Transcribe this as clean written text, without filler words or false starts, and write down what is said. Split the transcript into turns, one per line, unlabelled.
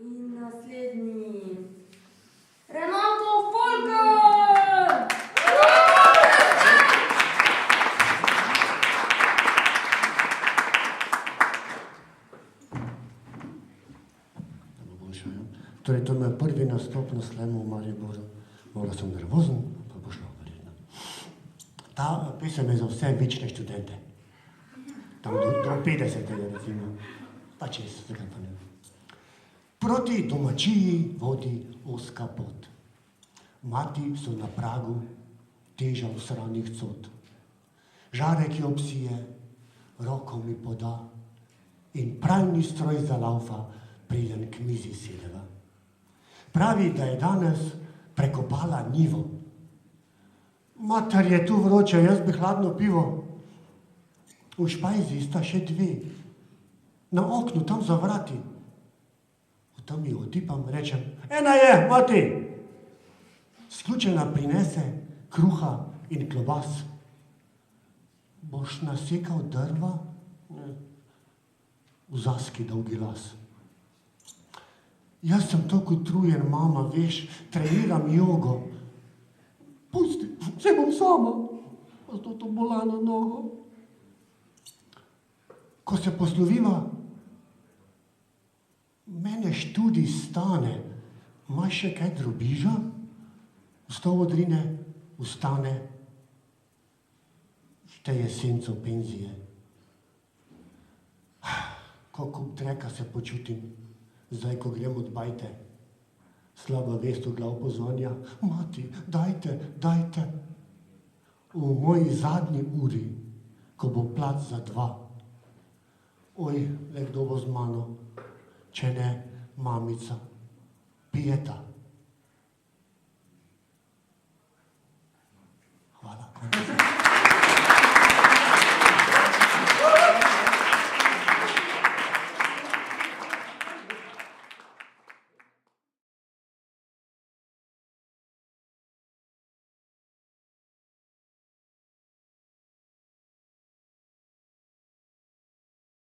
In naslednji. Renato Folker!
Torej, to je moj prvi nastop na slemu v Mariboru. Malo sem nervozen, pa bo šlo verjetno. Ta pesem je za vse večne študente. Tam do 50. recimo. Pa čez, zakaj pa ne. Proti domačiji vodi ozka pot. Mati so na pragu, teža usranih cot. Žarek jo psije, roko mi poda in pralni stroj zalaufa, preden k mizi sedeva. Pravi, da je danes prekopala njivo. Mater, je tu vroče, jaz bi hladno pivo. V špajzi sta še dve. Na oknu, tam za vrati. Tam ji otipam, rečem, ena je, mati! Sključena prinese kruha in klobas. Boš nasekal drva? Ne. V zaski dolgi las. Jaz sem tako utrujen, mama, veš, treniram jogo. Pusti, saj bom sama, pa to bolano nogo. Ko se posloviva, mene študij stane, imaš še kaj drobiža? Vstov odrine, vstane, šteje senco penzije. Kako dreka se počutim. Zdaj, ko grem od bajte, slaba vest v glav pozvanja, mati, dajte, dajte. V moji zadnji uri, ko bo plac za dva, oj, le kdo bo z mano, če ne mamica, pijeta.